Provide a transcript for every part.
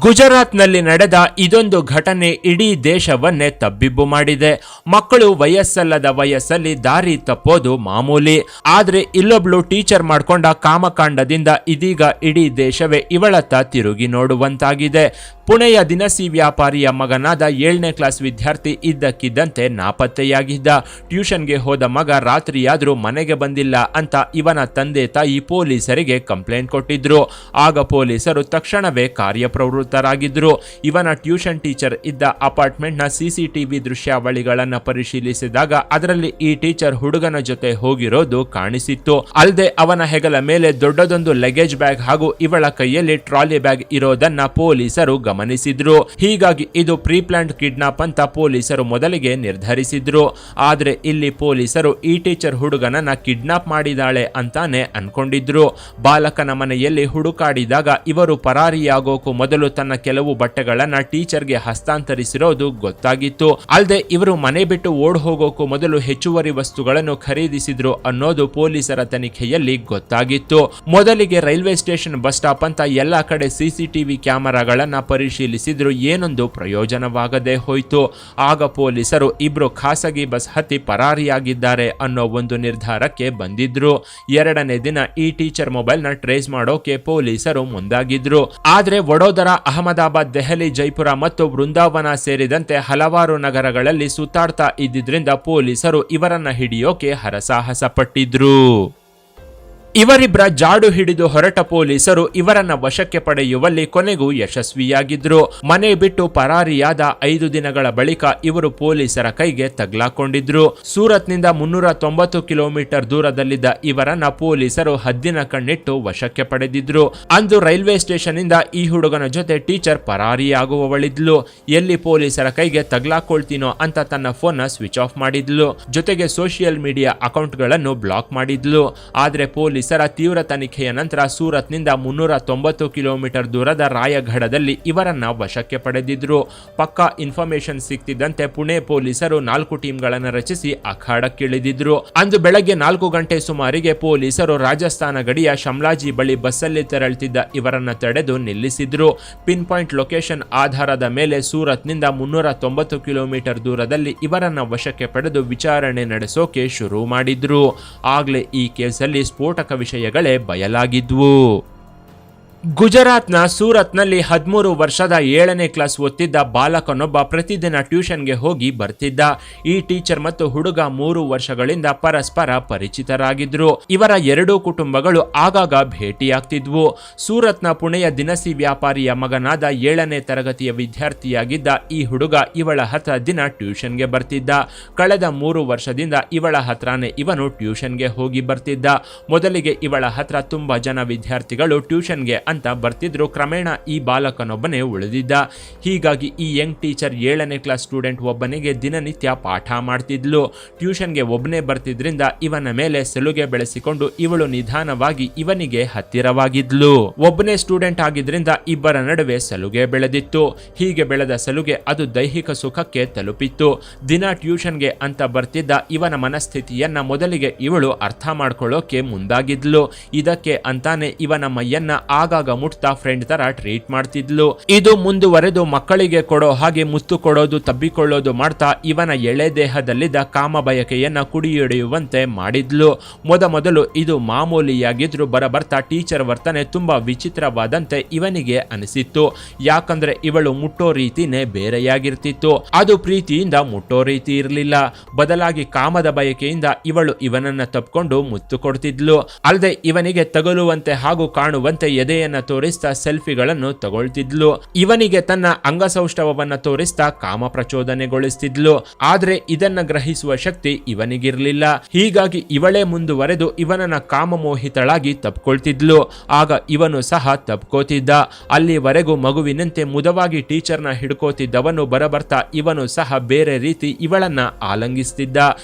ಗುಜರಾತ್ನಲ್ಲಿ ನಡೆದ ಇದೊಂದು ಘಟನೆ ಇಡೀ ದೇಶವನ್ನೇ ತಬ್ಬಿಬ್ಬು ಮಾಡಿದೆ. ಮಕ್ಕಳು ವಯಸ್ಸಲ್ಲದ ವಯಸ್ಸಲ್ಲಿ ದಾರಿ ತಪ್ಪೋದು ಮಾಮೂಲಿ. ಆದ್ರೆ ಇಲ್ಲೊಬ್ಳು ಟೀಚರ್ ಮಾಡ್ಕೊಂಡ ಕಾಮಕಾಂಡದಿಂದ ಇದೀಗ ಇಡೀ ದೇಶವೇ ಇವಳತ್ತ ತಿರುಗಿ ನೋಡುವಂತಾಗಿದೆ. ಪುಣೆಯ ದಿನಸಿ ವ್ಯಾಪಾರಿಯ ಮಗನಾದ 7ನೇ ಕ್ಲಾಸ್ ವಿದ್ಯಾರ್ಥಿ ಇದ್ದಕ್ಕಿದ್ದಂತೆ ನಾಪತ್ತೆಯಾಗಿದ್ದ. ಟ್ಯೂಷನ್ಗೆ ಹೋದ ಮಗ ರಾತ್ರಿಯಾದ್ರೂ ಮನೆಗೆ ಬಂದಿಲ್ಲ ಅಂತ ಇವನ ತಂದೆ ತಾಯಿ ಪೊಲೀಸರಿಗೆ ಕಂಪ್ಲೇಂಟ್ ಕೊಟ್ಟಿದ್ರು. ಆಗ ಪೊಲೀಸರು ತಕ್ಷಣವೇ ಕಾರ್ಯಪ್ರವೃತ್ತರಾಗಿದ್ರು. ಇವನ ಟ್ಯೂಷನ್ ಟೀಚರ್ ಇದ್ದ ಅಪಾರ್ಟ್ಮೆಂಟ್ನ ಸಿಸಿಟಿವಿ ದೃಶ್ಯಾವಳಿಗಳನ್ನು ಪರಿಶೀಲಿಸಿದಾಗ ಅದರಲ್ಲಿ ಈ ಟೀಚರ್ ಹುಡುಗನ ಜೊತೆ ಹೋಗಿರೋದು ಕಾಣಿಸಿತ್ತು. ಅಲ್ಲದೆ ಅವನ ಹೆಗಲ ಮೇಲೆ ದೊಡ್ಡದೊಂದು ಲಗೇಜ್ ಬ್ಯಾಗ್ ಹಾಗೂ ಇವಳ ಕೈಯಲ್ಲಿ ಟ್ರಾಲಿ ಬ್ಯಾಗ್ ಇರೋದನ್ನ ಪೊಲೀಸರು ಗಮನಿಸಿದ್ರು. ಹೀಗಾಗಿ ಇದು ಪ್ರೀ ಪ್ಲಾನ್ಡ್ ಕಿಡ್ನಾಪ್ ಅಂತ ಪೊಲೀಸರು ಮೊದಲಿಗೆ ನಿರ್ಧರಿಸಿದ್ರು. ಆದ್ರೆ ಇಲ್ಲಿ ಪೊಲೀಸರು ಈ ಟೀಚರ್ ಹುಡುಗನನ್ನ ಕಿಡ್ನಾಪ್ ಮಾಡಿದಾಳೆ ಅಂತಾನೆ ಅನ್ಕೊಂಡಿದ್ರು. ಬಾಲಕನ ಮನೆಯಲ್ಲಿ ಹುಡುಕಾಡಿದಾಗ ಇವರು ಪರಾರಿಯಾಗೋಕು ಮೊದಲು ತನ್ನ ಕೆಲವು ಬಟ್ಟೆಗಳನ್ನ ಟೀಚರ್ಗೆ ಹಸ್ತಾಂತರಿಸಿರೋದು ಗೊತ್ತಾಗಿತ್ತು. ಅಲ್ಲದೆ ಇವರು ಮನೆ ಬಿಟ್ಟು ಓಡ್ ಹೋಗೋಕು ಮೊದಲು ಹೆಚ್ಚುವರಿ ವಸ್ತುಗಳನ್ನು ಖರೀದಿಸಿದ್ರು ಅನ್ನೋದು ಪೊಲೀಸರ ತನಿಖೆಯಲ್ಲಿ ಗೊತ್ತಾಗಿತ್ತು. ಮೊದಲಿಗೆ ರೈಲ್ವೆ ಸ್ಟೇಷನ್, ಬಸ್ ಸ್ಟಾಪ್ ಅಂತ ಎಲ್ಲಾ ಕಡೆ ಸಿಸಿಟಿವಿ ಕ್ಯಾಮೆರಾಗಳನ್ನ ಪರಿಶೀಲಿಸಿದ್ರು. ಏನೊಂದು ಪ್ರಯೋಜನವಾಗದೆ ಹೋಯ್ತು. ಆಗ ಪೊಲೀಸರು ಇಬ್ರು ಖಾಸಗಿ ಬಸ್ ಹತ್ತಿ ಪರಾರಿಯಾಗಿದ್ದಾರೆ ಅನ್ನೋ ಒಂದು ನಿರ್ಧಾರಕ್ಕೆ ಬಂದಿದ್ರು. 2ನೇ ದಿನ ಈ ಟೀಚರ್ ಮೊಬೈಲ್ ನ ಟ್ರೇಸ್ ಮಾಡೋಕೆ ಪೊಲೀಸರು ಮುಂದಾಗಿದ್ರು. ಆದ್ರೆ ವಡೋದರ, ಅಹಮದಾಬಾದ್, ದೆಹಲಿ, ಜೈಪುರ ಮತ್ತು ವೃಂದಾವನ ಸೇರಿದಂತೆ ಹಲವಾರು ನಗರಗಳಲ್ಲಿ ಸುತ್ತಾಡ್ತಾ ಇದ್ದಿದ್ರಿಂದ ಪೊಲೀಸರು ಇವರನ್ನ ಹಿಡಿಯೋಕೆ ಹರಸಾಹಸ ಪಟ್ಟಿದ್ರು. ಇವರಿಬ್ಬರ ಜಾಡು ಹಿಡಿದು ಹೊರಟ ಪೊಲೀಸರು ಇವರನ್ನ ವಶಕ್ಕೆ ಪಡೆಯುವಲ್ಲಿ ಕೊನೆಗೂ ಯಶಸ್ವಿಯಾಗಿದ್ರು. ಮನೆ ಬಿಟ್ಟು ಪರಾರಿಯಾದ 5 ದಿನಗಳ ಬಳಿಕ ಇವರು ಪೊಲೀಸರ ಕೈಗೆ ತಗ್ಲಾಕೊಂಡಿದ್ರು. ಸೂರತ್ನಿಂದ 390 ಕಿಲೋಮೀಟರ್ ದೂರದಲ್ಲಿದ್ದ ಇವರನ್ನ ಪೊಲೀಸರು ಹದ್ದಿನ ಕಣ್ಣಿಟ್ಟು ವಶಕ್ಕೆ ಪಡೆದಿದ್ರು. ಅಂದು ರೈಲ್ವೆ ಸ್ಟೇಷನ್ ಇಂದ ಈ ಹುಡುಗನ ಜೊತೆ ಟೀಚರ್ ಪರಾರಿಯಾಗುವವಳಿದ್ಲು. ಎಲ್ಲಿ ಪೊಲೀಸರ ಕೈಗೆ ತಗ್ಲಾಕೊಳ್ತೀನೋ ಅಂತ ತನ್ನ ಫೋನ್ ನ ಸ್ವಿಚ್ ಆಫ್ ಮಾಡಿದ್ಲು. ಜೊತೆಗೆ ಸೋಷಿಯಲ್ ಮೀಡಿಯಾ ಅಕೌಂಟ್ಗಳನ್ನು ಬ್ಲಾಕ್ ಮಾಡಿದ್ಲು. ಆದ್ರೆ ಪೊಲೀಸರ ತೀವ್ರ ತನಿಖೆಯ ನಂತರ ಸೂರತ್ನಿಂದ 390 ಕಿಲೋಮೀಟರ್ ದೂರದ ರಾಯಘಡದಲ್ಲಿ ಇವರನ್ನ ವಶಕ್ಕೆ ಪಡೆದಿದ್ರು. ಪಕ್ಕಾ ಇನ್ಫಾರ್ಮೇಶನ್ ಸಿಕ್ತಿದ್ದಂತೆ ಪುಣೆ ಪೊಲೀಸರು 4 ಟೀಮ್ಗಳನ್ನು ರಚಿಸಿ ಅಖಾಡಕ್ಕಿಳಿದಿದ್ರು. ಅಂದು ಬೆಳಗ್ಗೆ 4 ಗಂಟೆ ಸುಮಾರಿಗೆ ಪೊಲೀಸರು ರಾಜಸ್ಥಾನ ಗಡಿಯ ಶಮ್ಲಾಜಿ ಬಳಿ ಬಸ್ಸಲ್ಲಿ ತೆರಳುತ್ತಿದ್ದ ಇವರನ್ನ ತಡೆದು ನಿಲ್ಲಿಸಿದ್ರು. ಪಿನ್ ಪಾಯಿಂಟ್ ಲೊಕೇಶನ್ ಆಧಾರದ ಮೇಲೆ ಸೂರತ್ನಿಂದ 390 ಕಿಲೋಮೀಟರ್ ದೂರದಲ್ಲಿ ಇವರನ್ನ ವಶಕ್ಕೆ ಪಡೆದು ವಿಚಾರಣೆ ನಡೆಸೋಕೆ ಶುರು ಮಾಡಿದ್ರು. ಆಗ್ಲೇ ಈ ಕೇಸಲ್ಲಿ ಸ್ಫೋಟಕ ವಿಷಯಗಳೇ ಬಯಲಾಗಿದ್ವು. ಗುಜರಾತ್ನ ಸೂರತ್ನಲ್ಲಿ 13 ವರ್ಷದ 7ನೇ ಕ್ಲಾಸ್ ಓದ್ತಿದ್ದ ಬಾಲಕನೊಬ್ಬ ಪ್ರತಿದಿನ ಟ್ಯೂಷನ್ಗೆ ಹೋಗಿ ಬರ್ತಿದ್ದ. ಈ ಟೀಚರ್ ಮತ್ತು ಹುಡುಗ 3 ವರ್ಷಗಳಿಂದ ಪರಸ್ಪರ ಪರಿಚಿತರಾಗಿದ್ರು. ಇವರ 2 ಕುಟುಂಬಗಳು ಆಗಾಗ ಭೇಟಿಯಾಗ್ತಿದ್ವು. ಸೂರತ್ನ ಪುಣೆಯ ದಿನಸಿ ವ್ಯಾಪಾರಿಯ ಮಗನಾದ 7ನೇ ತರಗತಿಯ ವಿದ್ಯಾರ್ಥಿಯಾಗಿದ್ದ ಈ ಹುಡುಗ ಇವಳ ಹತ್ರ ದಿನ ಟ್ಯೂಷನ್ಗೆ ಬರ್ತಿದ್ದ. ಕಳೆದ 3 ವರ್ಷದಿಂದ ಇವಳ ಹತ್ರನೇ ಇವನು ಟ್ಯೂಷನ್ಗೆ ಹೋಗಿ ಬರ್ತಿದ್ದ. ಮೊದಲಿಗೆ ಇವಳ ಹತ್ರ ತುಂಬಾ ಜನ ವಿದ್ಯಾರ್ಥಿಗಳು ಟ್ಯೂಷನ್ಗೆ ಅಂತ ಬರ್ತಿದ್ರು. ಕ್ರಮೇಣ ಈ ಬಾಲಕನೊಬ್ಬನೇ ಉಳಿದಿದ್ದ. ಹೀಗಾಗಿ ಈ ಯಂಗ್ ಟೀಚರ್ 7ನೇ ಕ್ಲಾಸ್ ಸ್ಟೂಡೆಂಟ್ ಒಬ್ಬನಿಗೆ ದಿನನಿತ್ಯ ಪಾಠ ಮಾಡ್ತಿದ್ಲು. ಟ್ಯೂಷನ್ಗೆ ಒಬ್ಬನೇ ಬರ್ತಿದ್ರಿಂದ ಇವನ ಮೇಲೆ ಸಲುಗೆ ಬೆಳೆಸಿಕೊಂಡು ಇವಳು ನಿಧಾನವಾಗಿ ಇವನಿಗೆ ಹತ್ತಿರವಾಗಿದ್ಲು. ಒಬ್ಬನೇ ಸ್ಟೂಡೆಂಟ್ ಆಗಿದ್ರಿಂದ ಇಬ್ಬರ ನಡುವೆ ಸಲುಗೆ ಬೆಳೆದಿತ್ತು. ಹೀಗೆ ಬೆಳೆದ ಸಲುಗೆ ಅದು ದೈಹಿಕ ಸುಖಕ್ಕೆ ತಲುಪಿತ್ತು. ದಿನ ಟ್ಯೂಷನ್ಗೆ ಅಂತ ಬರ್ತಿದ್ದ ಇವನ ಮನಸ್ಥಿತಿಯನ್ನ ಮೊದಲಿಗೆ ಇವಳು ಅರ್ಥ ಮಾಡ್ಕೊಳ್ಳೋಕೆ ಮುಂದಾಗಿದ್ಲು. ಇದಕ್ಕೆ ಅಂತಾನೆ ಇವನ ಮೈಯನ್ನ ಆಗಾಗ ಮುಟ್ತಾ ಫ್ರೆಂಡ್ ತರ ಟ್ರೀಟ್ ಮಾಡ್ತಿದ್ಲು. ಇದು ಮುಂದುವರೆದು ಮಕ್ಕಳಿಗೆ ಕೊಡೋ ಹಾಗೆ ಮುತ್ತು ಕೊಡೋದು, ತಬ್ಬಿಕೊಳ್ಳೋದು ಮಾಡ್ತಾ ಇವನ ಎಳೆ ದೇಹದಲ್ಲಿದ್ದ ಕಾಮ ಬಯಕೆಯನ್ನ ಕುಡಿಯೊಡೆಯುವಂತೆ ಮಾಡಿದ್ಲು. ಮೊದಲು ಇದು ಮಾಮೂಲಿಯಾಗಿದ್ರು ಬರಬರ್ತಾ ಟೀಚರ್ ವರ್ತನೆ ತುಂಬಾ ವಿಚಿತ್ರವಾದಂತೆ ಇವನಿಗೆ ಅನಿಸಿತ್ತು. ಯಾಕಂದ್ರೆ ಇವಳು ಮುಟ್ಟೋ ರೀತಿನೇ ಬೇರೆಯಾಗಿರ್ತಿತ್ತು. ಅದು ಪ್ರೀತಿಯಿಂದ ಮುಟ್ಟೋ ರೀತಿ ಇರಲಿಲ್ಲ. ಬದಲಾಗಿ ಕಾಮದ ಬಯಕೆಯಿಂದ ಇವಳು ಇವನನ್ನ ತಪ್ಪಿಕೊಂಡು ಮುತ್ತು ಕೊಡ್ತಿದ್ಲು. ಅಲ್ಲದೆ ಇವನಿಗೆ ತಗುಲುವಂತೆ ಹಾಗೂ ಕಾಣುವಂತೆ ಎದೆಯನ್ನ ತೋರಿಸ್ತಾ ಸೆಲ್ಫಿಗಳನ್ನು ತಗೊಳ್ತಿದ್ಲು. ಇವನಿಗೆ ತನ್ನ ಅಂಗಸೌಷ್ಠವನ್ನ ತೋರಿಸ್ತಾ ಕಾಮ ಪ್ರಚೋದನೆಗೊಳಿಸ್ತಿದ್ಲು. ಆದ್ರೆ ಇದನ್ನ ಗ್ರಹಿಸುವ ಶಕ್ತಿ ಇವನಿಗಿರ್ಲಿಲ್ಲ. ಹೀಗಾಗಿ ಇವಳೇ ಮುಂದುವರೆದು ಇವನನ್ನ ಕಾಮಮೋಹಿತಳಾಗಿ ತಪ್ಕೊಳ್ತಿದ್ಲು. ಆಗ ಇವನು ಸಹ ತಪ್ಕೋತಿದ್ದ. ಅಲ್ಲಿವರೆಗೂ ಮಗುವಿನಂತೆ ಮುದವಾಗಿ ಟೀಚರ್ನ ಹಿಡ್ಕೋತಿದ್ದವನು ಬರಬರ್ತಾ ಇವನು ಸಹ ಬೇರೆ ರೀತಿ ಇವಳನ್ನ ಆಲಂಗಿಸ್ತಿದ್ದ.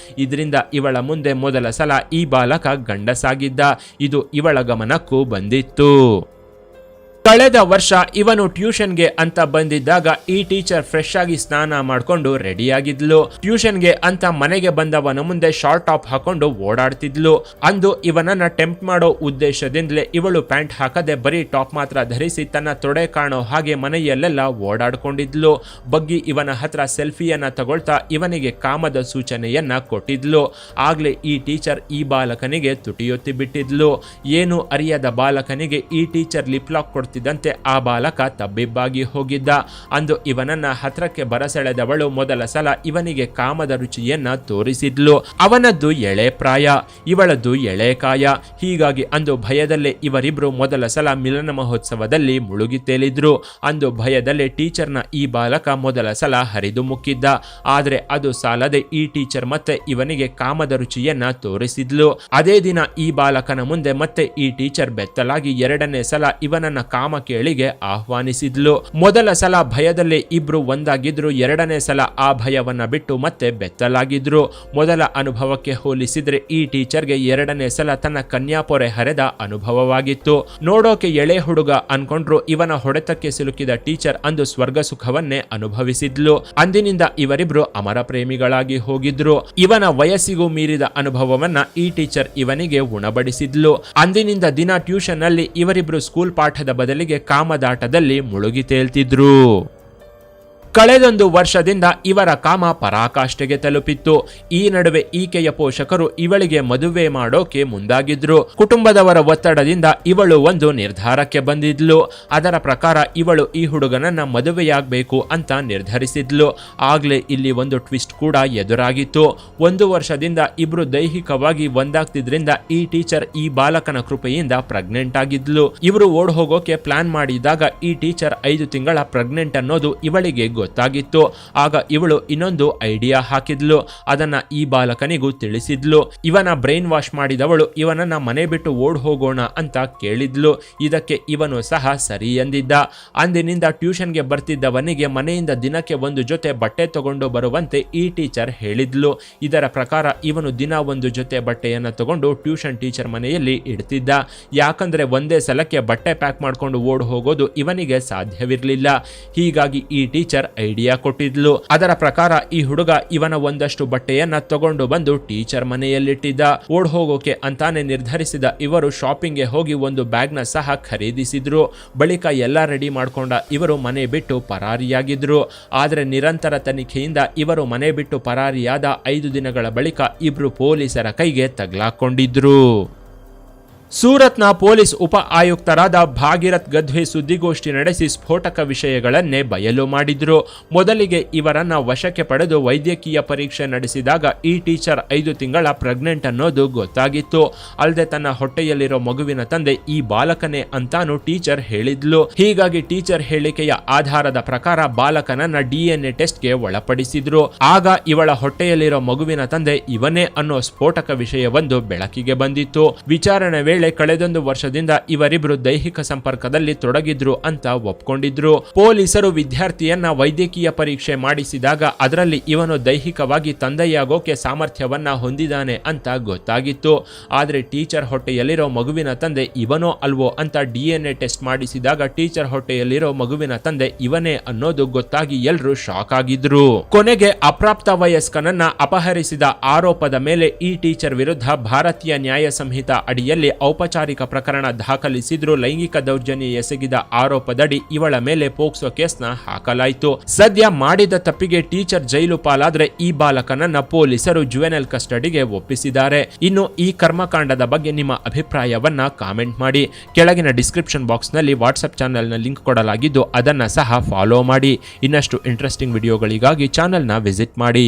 ಇದರಿಂದ ಇವಳ ಮುಂದೆ ಮೊದಲ ಸಲ ಈ ಬಾಲಕ ಗಂಡಸಾಗಿದ್ದ. ಇದು ಇವಳ ಗಮನಕ್ಕೂ ಬಂದಿತ್ತು. ಕಳೆದ ವರ್ಷ ಇವನು ಟ್ಯೂಷನ್ಗೆ ಅಂತ ಬಂದಿದ್ದಾಗ ಈ ಟೀಚರ್ ಫ್ರೆಶ್ ಆಗಿ ಸ್ನಾನ ಮಾಡ್ಕೊಂಡು ರೆಡಿಯಾಗಿದ್ಲು. ಟ್ಯೂಷನ್ಗೆ ಅಂತ ಮನೆಗೆ ಬಂದವನ ಮುಂದೆ ಶಾರ್ಟ್ ಟಾಪ್ ಹಾಕೊಂಡು ಓಡಾಡ್ತಿದ್ಲು. ಅಂದು ಇವನನ್ನ ಟೆಂಪ್ಟ್ ಮಾಡೋ ಉದ್ದೇಶದಿಂದಲೇ ಇವಳು ಪ್ಯಾಂಟ್ ಹಾಕದೆ ಬರೀ ಟಾಪ್ ಮಾತ್ರ ಧರಿಸಿ ತನ್ನ ತೊಡೆ ಕಾಣೋ ಹಾಗೆ ಮನೆಯಲ್ಲೆಲ್ಲ ಓಡಾಡ್ಕೊಂಡಿದ್ಲು. ಬಗ್ಗಿ ಇವನ ಹತ್ರ ಸೆಲ್ಫಿಯನ್ನ ತಗೊಳ್ತಾ ಇವನಿಗೆ ಕಾಮದ ಸೂಚನೆಯನ್ನ ಕೊಟ್ಟಿದ್ಲು. ಆಗ್ಲೇ ಈ ಟೀಚರ್ ಈ ಬಾಲಕನಿಗೆ ತುಟಿಯೊತ್ತಿ ಬಿಟ್ಟಿದ್ಲು. ಏನು ಅರಿಯದ ಬಾಲಕನಿಗೆ ಈ ಟೀಚರ್ ಲಿಪ್ ಲಾಕ್ ಕೊಡ್ತಿದ್ದಂತೆ ಆ ಬಾಲಕ ತಬ್ಬಿಬ್ಬಾಗಿ ಹೋಗಿದ್ದ. ಅಂದು ಇವನನ್ನ ಹತ್ರಕ್ಕೆ ಬರಸೆಳೆದವಳು ಮೊದಲ ಸಲ ಇವನಿಗೆ ಕಾಮದ ರುಚಿಯನ್ನ ತೋರಿಸಿದ್ಲು. ಅವನದ್ದು ಎಳೆ ಪ್ರಾಯ, ಇವಳದ್ದು ಎಳೆ ಕಾಯ. ಹೀಗಾಗಿ ಅಂದು ಭಯದಲ್ಲೇ ಇವರಿಬ್ರು ಮೊದಲ ಸಲ ಮಿಲನ ಮಹೋತ್ಸವದಲ್ಲಿ ಮುಳುಗಿ ತೇಲಿದ್ರು. ಅಂದು ಭಯದಲ್ಲೇ ಟೀಚರ್ನ ಈ ಬಾಲಕ ಮೊದಲ ಸಲ ಹರಿದು ಮುಕ್ಕಿದ್ದ. ಆದ್ರೆ ಅದು ಸಾಲದೆ ಈ ಟೀಚರ್ ಮತ್ತೆ ಇವನಿಗೆ ಕಾಮದ ರುಚಿಯನ್ನ ತೋರಿಸಿದ್ಲು. ಅದೇ ದಿನ ಈ ಬಾಲಕನ ಮುಂದೆ ಮತ್ತೆ ಈ ಟೀಚರ್ ಬೆತ್ತಲಾಗಿ ಎರಡನೇ ಸಲ ಇವನನ್ನ ಕಾಮ ಕೇಳಿಗೆ ಆಹ್ವಾನಿಸಿದ್ಲು. ಮೊದಲ ಸಲ ಭಯದಲ್ಲೇ ಇಬ್ರು ಒಂದಾಗಿದ್ರು. ಎರಡನೇ ಸಲ ಆ ಭಯವನ್ನ ಬಿಟ್ಟು ಮತ್ತೆ ಬೆತ್ತಲಾಗಿದ್ರು. ಮೊದಲ ಅನುಭವಕ್ಕೆ ಹೋಲಿಸಿದ್ರೆ ಈ ಟೀಚರ್ಗೆ ಎರಡನೇ ಸಲ ತನ್ನ ಕನ್ಯಾಪೊರೆ ಹರೆದ ಅನುಭವವಾಗಿತ್ತು. ನೋಡೋಕೆ ಎಳೆ ಹುಡುಗ ಅನ್ಕೊಂಡ್ರು ಇವನ ಹೊಡೆತಕ್ಕೆ ಸಿಲುಕಿದ ಟೀಚರ್ ಅಂದು ಸ್ವರ್ಗ ಸುಖವನ್ನೇ ಅನುಭವಿಸಿದ್ಲು. ಅಂದಿನಿಂದ ಇವರಿಬ್ರು ಅಮರ ಪ್ರೇಮಿಗಳಾಗಿ ಹೋಗಿದ್ರು. ಇವನ ವಯಸ್ಸಿಗೂ ಮೀರಿದ ಅನುಭವವನ್ನ ಈ ಟೀಚರ್ ಇವನಿಗೆ ಉಣಬಡಿಸಿದ್ಲು. ಅಂದಿನಿಂದ ದಿನ ಟ್ಯೂಷನ್ ಅಲ್ಲಿ ಇವರಿಬ್ರು ಸ್ಕೂಲ್ ಪಾಠದ ಬದಲಿಗೆ ಕಾಮದಾಟದಲ್ಲಿ ಮುಳುಗಿ ತೇಲ್ತಿದ್ರು. ಕಳೆದೊಂದು ವರ್ಷದಿಂದ ಇವರ ಕಾಮ ಪರಾಕಾಷ್ಠೆಗೆ ತಲುಪಿತ್ತು. ಈ ನಡುವೆ ಈಕೆಯ ಪೋಷಕರು ಇವಳಿಗೆ ಮದುವೆ ಮಾಡೋಕೆ ಮುಂದಾಗಿದ್ರು. ಕುಟುಂಬದವರ ಒತ್ತಡದಿಂದ ಇವಳು ಒಂದು ನಿರ್ಧಾರಕ್ಕೆ ಬಂದಿದ್ಲು. ಅದರ ಪ್ರಕಾರ ಇವಳು ಈ ಹುಡುಗನನ್ನ ಮದುವೆಯಾಗಬೇಕು ಅಂತ ನಿರ್ಧರಿಸಿದ್ಲು. ಆಗ್ಲೇ ಇಲ್ಲಿ ಒಂದು ಟ್ವಿಸ್ಟ್ ಕೂಡ ಎದುರಾಗಿತ್ತು. 1 ವರ್ಷದಿಂದ ಇಬ್ರು ದೈಹಿಕವಾಗಿ ಒಂದಾಗ್ತಿದ್ರಿಂದ ಈ ಟೀಚರ್ ಈ ಬಾಲಕನ ಕೃಪೆಯಿಂದ ಪ್ರೆಗ್ನೆಂಟ್ ಆಗಿದ್ಲು. ಇವರು ಓಡ್ ಹೋಗೋಕೆ ಪ್ಲಾನ್ ಮಾಡಿದಾಗ ಈ ಟೀಚರ್ 5 ತಿಂಗಳ ಪ್ರೆಗ್ನೆಂಟ್ ಅನ್ನೋದು ಇವಳಿಗೆ ಗೊತ್ತಾಗಿತ್ತು. ಆಗ ಇವಳು ಇನ್ನೊಂದು ಐಡಿಯಾ ಹಾಕಿದ್ಲು. ಅದನ್ನ ಈ ಬಾಲಕನಿಗೂ ತಿಳಿಸಿದ್ಲು. ಇವನ ಬ್ರೈನ್ ವಾಶ್ ಮಾಡಿದವಳು ಇವನನ್ನ ಮನೆ ಬಿಟ್ಟು ಓಡ್ ಹೋಗೋಣ ಅಂತ ಕೇಳಿದ್ಲು. ಇದಕ್ಕೆ ಇವನು ಸಹ ಸರಿ ಎಂದಿದ್ದ. ಅಂದಿನಿಂದ ಟ್ಯೂಷನ್ಗೆ ಬರ್ತಿದ್ದವನಿಗೆ ಮನೆಯಿಂದ ದಿನಕ್ಕೆ 1 ಜೊತೆ ಬಟ್ಟೆ ತಗೊಂಡು ಬರುವಂತೆ ಈ ಟೀಚರ್ ಹೇಳಿದ್ಲು. ಇದರ ಪ್ರಕಾರ ಇವನು ದಿನ 1 ಜೊತೆ ಬಟ್ಟೆಯನ್ನ ತಗೊಂಡು ಟ್ಯೂಷನ್ ಟೀಚರ್ ಮನೆಯಲ್ಲಿ ಇಡ್ತಿದ್ದ. ಯಾಕಂದ್ರೆ ಒಂದೇ ಸಲಕ್ಕೆ ಬಟ್ಟೆ ಪ್ಯಾಕ್ ಮಾಡ್ಕೊಂಡು ಓಡ್ ಹೋಗೋದು ಇವನಿಗೆ ಸಾಧ್ಯವಿರಲಿಲ್ಲ. ಹೀಗಾಗಿ ಈ ಟೀಚರ್ ಐಡಿಯಾ ಕೊಟ್ಟಿದ್ಲು. ಅದರ ಪ್ರಕಾರ ಈ ಹುಡುಗ ಇವನ ಒಂದಷ್ಟು ಬಟ್ಟೆಯನ್ನ ತಗೊಂಡು ಬಂದು ಟೀಚರ್ ಮನೆಯಲ್ಲಿಟ್ಟಿದ್ದ. ಓಡ್ ಹೋಗೋಕೆ ಅಂತಾನೆ ನಿರ್ಧರಿಸಿದ ಇವರು ಶಾಪಿಂಗ್ಗೆ ಹೋಗಿ ಒಂದು ಬ್ಯಾಗ್ನ ಸಹ ಖರೀದಿಸಿದ್ರು. ಬಳಿಕ ಎಲ್ಲ ರೆಡಿ ಮಾಡ್ಕೊಂಡ ಇವರು ಮನೆ ಬಿಟ್ಟು ಪರಾರಿಯಾಗಿದ್ರು. ಆದ್ರೆ ನಿರಂತರ ತನಿಖೆಯಿಂದ ಇವರು ಮನೆ ಬಿಟ್ಟು ಪರಾರಿಯಾದ 5 ದಿನಗಳ ಬಳಿಕ ಇಬ್ರು ಪೊಲೀಸರ ಕೈಗೆ ತಗಲಾಕೊಂಡಿದ್ರು. ಸೂರತ್ನ ಪೊಲೀಸ್ ಉಪ ಆಯುಕ್ತರಾದ ಭಾಗೀರಥ್ ಗದ್ವೆ ಸುದ್ದಿಗೋಷ್ಠಿ ನಡೆಸಿ ಸ್ಫೋಟಕ ವಿಷಯಗಳನ್ನೇ ಬಯಲು ಮಾಡಿದ್ರು. ಮೊದಲಿಗೆ ಇವರನ್ನ ವಶಕ್ಕೆ ಪಡೆದು ವೈದ್ಯಕೀಯ ಪರೀಕ್ಷೆ ನಡೆಸಿದಾಗ ಈ ಟೀಚರ್ 5 ತಿಂಗಳ ಪ್ರೆಗ್ನೆಂಟ್ ಅನ್ನೋದು ಗೊತ್ತಾಗಿತ್ತು. ಅಲ್ಲದೆ ತನ್ನ ಹೊಟ್ಟೆಯಲ್ಲಿರೋ ಮಗುವಿನ ತಂದೆ ಈ ಬಾಲಕನೇ ಅಂತಾನು ಟೀಚರ್ ಹೇಳಿದ್ಲು. ಹೀಗಾಗಿ ಟೀಚರ್ ಹೇಳಿಕೆಯ ಆಧಾರದ ಪ್ರಕಾರ ಬಾಲಕನನ್ನ DNA ಟೆಸ್ಟ್ಗೆ ಒಳಪಡಿಸಿದ್ರು. ಆಗ ಇವಳ ಹೊಟ್ಟೆಯಲ್ಲಿರೋ ಮಗುವಿನ ತಂದೆ ಇವನೇ ಅನ್ನೋ ಸ್ಫೋಟಕ ವಿಷಯವೊಂದು ಬೆಳಕಿಗೆ ಬಂದಿತ್ತು. ವಿಚಾರಣೆ ವೇಳೆ ಕಳೆದೊಂದು ವರ್ಷದಿಂದ ಇವರಿಬ್ರು ದೈಹಿಕ ಸಂಪರ್ಕದಲ್ಲಿ ತೊಡಗಿದ್ರು ಅಂತ ಒಪ್ಕೊಂಡಿದ್ರು. ಪೊಲೀಸರು ವಿದ್ಯಾರ್ಥಿಯನ್ನ ವೈದ್ಯಕೀಯ ಪರೀಕ್ಷೆ ಮಾಡಿಸಿದಾಗ ಅದರಲ್ಲಿ ಇವನು ದೈಹಿಕವಾಗಿ ತಂದೆಯಾಗೋಕೆ ಸಾಮರ್ಥ್ಯವನ್ನ ಹೊಂದಿದ್ದಾನೆ ಅಂತ ಗೊತ್ತಾಗಿತ್ತು. ಆದ್ರೆ ಟೀಚರ್ ಹೊಟ್ಟೆಯಲ್ಲಿರೋ ಮಗುವಿನ ತಂದೆ ಇವನೋ ಅಲ್ವೋ ಅಂತ DNA ಟೆಸ್ಟ್ ಮಾಡಿಸಿದಾಗ ಟೀಚರ್ ಹೊಟ್ಟೆಯಲ್ಲಿರೋ ಮಗುವಿನ ತಂದೆ ಇವನೇ ಅನ್ನೋದು ಗೊತ್ತಾಗಿ ಎಲ್ರೂ ಶಾಕ್ ಆಗಿದ್ರು. ಕೊನೆಗೆ ಅಪ್ರಾಪ್ತ ವಯಸ್ಕನನ್ನ ಅಪಹರಿಸಿದ ಆರೋಪದ ಮೇಲೆ ಈ ಟೀಚರ್ ವಿರುದ್ಧ ಭಾರತೀಯ ನ್ಯಾಯ ಸಂಹಿತ ಅಡಿಯಲ್ಲಿ ಔಪಚಾರಿಕ ಪ್ರಕರಣ ದಾಖಲಿಸಿದ್ರು. ಲೈಂಗಿಕ ದೌರ್ಜನ್ಯ ಎಸಗಿದ ಆರೋಪದಡಿ ಇವಳ ಮೇಲೆ ಪೋಕ್ಸೋ ಕೇಸ್ನ ಹಾಕಲಾಯಿತು. ಸದ್ಯ ಮಾಡಿದ ತಪ್ಪಿಗೆ ಟೀಚರ್ ಜೈಲು ಪಾಲಾದ್ರೆ ಈ ಬಾಲಕನನ್ನ ಪೊಲೀಸರು ಜುವೆನಲ್ ಕಸ್ಟಡಿಗೆ ಒಪ್ಪಿಸಿದ್ದಾರೆ. ಇನ್ನು ಈ ಕರ್ಮಕಾಂಡದ ಬಗ್ಗೆ ನಿಮ್ಮ ಅಭಿಪ್ರಾಯವನ್ನ ಕಾಮೆಂಟ್ ಮಾಡಿ. ಕೆಳಗಿನ ಡಿಸ್ಕ್ರಿಪ್ಷನ್ ಬಾಕ್ಸ್ ನಲ್ಲಿ ವಾಟ್ಸ್ಆಪ್ ಚಾನೆಲ್ನ ಲಿಂಕ್ ಕೊಡಲಾಗಿದ್ದು ಅದನ್ನ ಸಹ ಫಾಲೋ ಮಾಡಿ. ಇನ್ನಷ್ಟು ಇಂಟ್ರೆಸ್ಟಿಂಗ್ ವಿಡಿಯೋಗಳಿಗಾಗಿ ಚಾನೆಲ್ನ ವಿಸಿಟ್ ಮಾಡಿ.